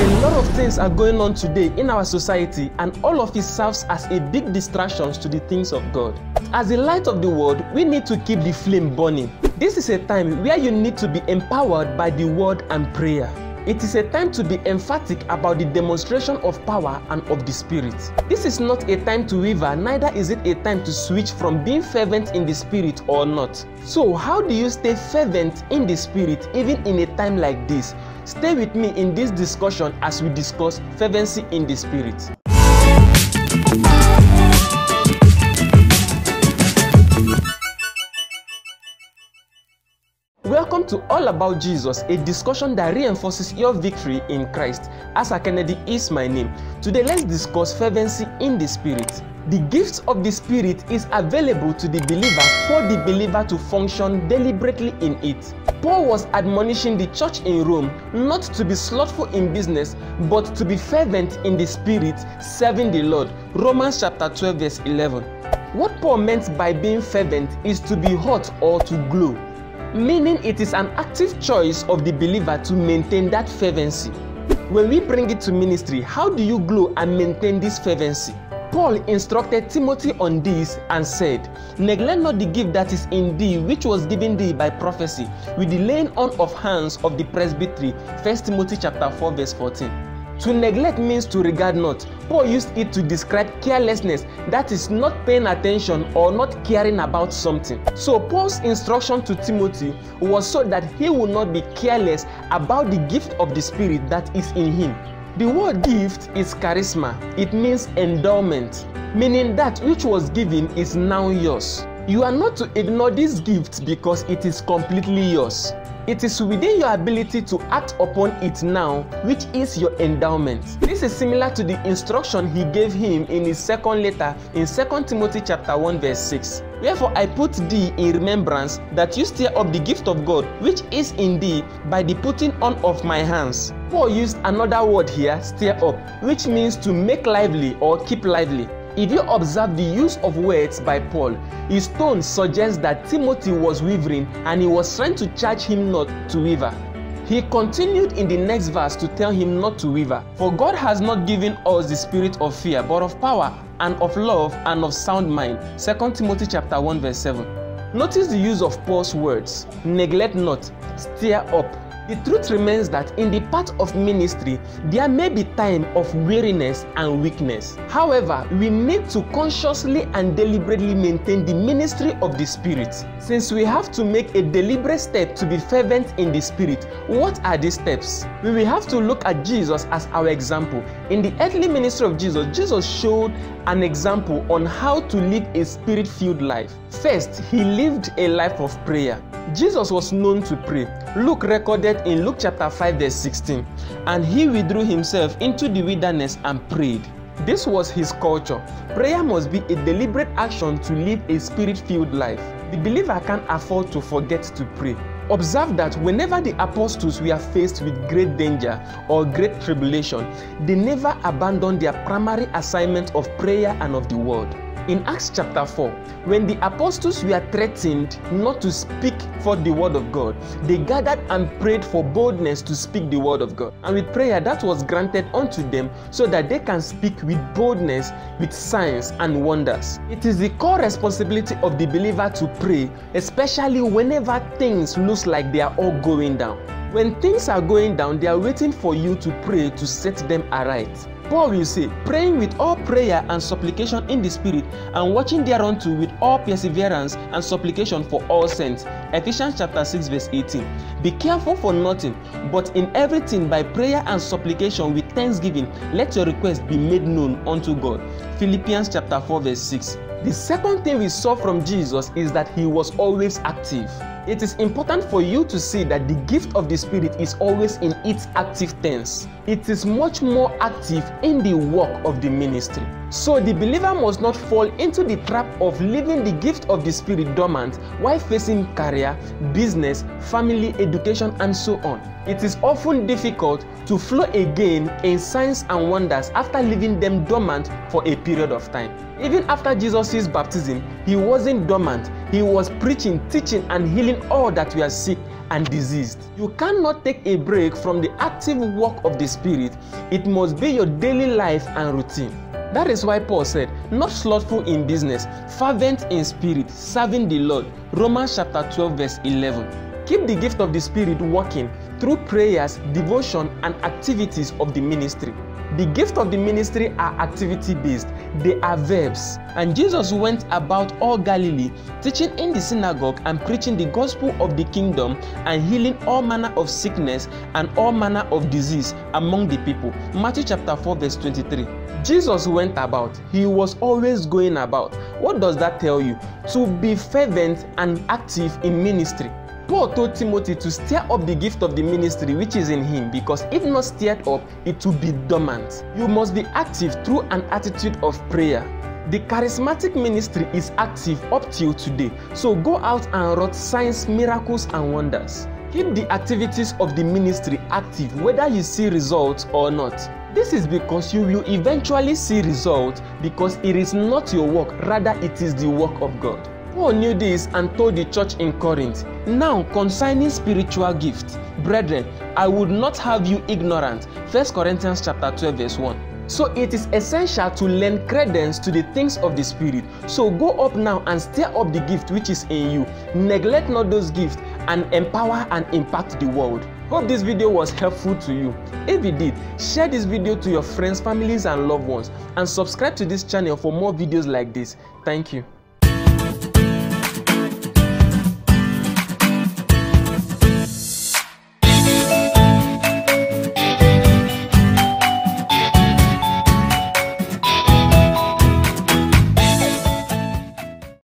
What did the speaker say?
A lot of things are going on today in our society, and all of it serves as a big distraction to the things of God. As the light of the world, we need to keep the flame burning. This is a time where you need to be empowered by the word and prayer. It is a time to be emphatic about the demonstration of power and of the Spirit. This is not a time to waver, neither is it a time to switch from being fervent in the Spirit or not. So how do you stay fervent in the Spirit even in a time like this? Stay with me in this discussion as we discuss fervency in the Spirit. Welcome to All About Jesus, a discussion that reinforces your victory in Christ. Asa Kennedy is my name. Today, let's discuss fervency in the Spirit. The gifts of the Spirit is available to the believer for the believer to function deliberately in it. Paul was admonishing the church in Rome not to be slothful in business, but to be fervent in the Spirit, serving the Lord. Romans chapter 12 verse 11. What Paul meant by being fervent is to be hot or to glow, meaning it is an active choice of the believer to maintain that fervency. When we bring it to ministry, how do you glow and maintain this fervency? Paul instructed Timothy on this and said, "Neglect not the gift that is in thee, which was given thee by prophecy, with the laying on of hands of the presbytery." 1 Timothy chapter 4 verse 14. To neglect means to regard not. Paul used it to describe carelessness, that is not paying attention or not caring about something. So Paul's instruction to Timothy was so that he would not be careless about the gift of the Spirit that is in him. The word gift is charisma. It means endowment, meaning that which was given is now yours. You are not to ignore this gift because it is completely yours. It is within your ability to act upon it now, which is your endowment. This is similar to the instruction he gave him in his second letter in 2 Timothy chapter 1 verse 6. "Wherefore I put thee in remembrance that you stir up the gift of God which is in thee by the putting on of my hands." Paul used another word here, stir up, which means to make lively or keep lively. If you observe the use of words by Paul, his tone suggests that Timothy was wavering and he was trying to charge him not to waver. He continued in the next verse to tell him not to waver. "For God has not given us the spirit of fear, but of power and of love and of sound mind." 2 Timothy chapter 1 verse 7. Notice the use of Paul's words, neglect not, stir up. The truth remains that in the path of ministry, there may be time of weariness and weakness. However, we need to consciously and deliberately maintain the ministry of the Spirit. Since we have to make a deliberate step to be fervent in the Spirit, what are these steps? We will have to look at Jesus as our example. In the earthly ministry of Jesus, Jesus showed an example on how to live a Spirit-filled life. First, he lived a life of prayer. Jesus was known to pray. Luke recorded in Luke chapter 5 verse 16, "And he withdrew himself into the wilderness and prayed." This was his culture. Prayer must be a deliberate action to live a Spirit-filled life. The believer can't afford to forget to pray. Observe that whenever the apostles were faced with great danger or great tribulation, they never abandoned their primary assignment of prayer and of the word. In Acts chapter 4, when the apostles were threatened not to speak for the word of God, they gathered and prayed for boldness to speak the word of God. And with prayer, that was granted unto them so that they can speak with boldness, with signs and wonders. It is the core responsibility of the believer to pray, especially whenever things look like they are all going down. When things are going down, they are waiting for you to pray to set them aright. Paul will say, "Praying with all prayer and supplication in the Spirit, and watching thereunto with all perseverance and supplication for all saints." Ephesians chapter 6 verse 18. "Be careful for nothing, but in everything by prayer and supplication with thanksgiving, let your requests be made known unto God." Philippians chapter 4 verse 6. The second thing we saw from Jesus is that he was always active. It is important for you to see that the gift of the Spirit is always in its active tense. It is much more active in the work of the ministry. So the believer must not fall into the trap of leaving the gift of the Spirit dormant while facing career, business, family, education, and so on. It is often difficult to flow again in signs and wonders after leaving them dormant for a period of time. Even after Jesus' baptism, he wasn't dormant. He was preaching, teaching, and healing all that were sick, and diseased. You cannot take a break from the active work of the Spirit. It must be your daily life and routine. That is why Paul said, not slothful in business, fervent in spirit, serving the Lord. Romans chapter 12 verse 11. Keep the gift of the Spirit working through prayers, devotion, and activities of the ministry. The gift of the ministry are activity-based. They are verbs. And Jesus went about all Galilee, teaching in the synagogue and preaching the gospel of the kingdom and healing all manner of sickness and all manner of disease among the people. Matthew chapter 4 verse 23. Jesus went about. He was always going about. What does that tell you? To be fervent and active in ministry. Paul told Timothy to stir up the gift of the ministry which is in him, because if not stirred up, it will be dormant. You must be active through an attitude of prayer. The charismatic ministry is active up till today. So go out and wrought signs, miracles, and wonders. Keep the activities of the ministry active, whether you see results or not. This is because you will eventually see results, because it is not your work, rather it is the work of God. Paul knew this and told the church in Corinth, now concerning spiritual gifts, brethren, I would not have you ignorant. 1 Corinthians chapter 12 verse 1. So it is essential to lend credence to the things of the Spirit. So go up now and stir up the gift which is in you. Neglect not those gifts and empower and impact the world. Hope this video was helpful to you. If it did, share this video to your friends, families, and loved ones, and subscribe to this channel for more videos like this. Thank you.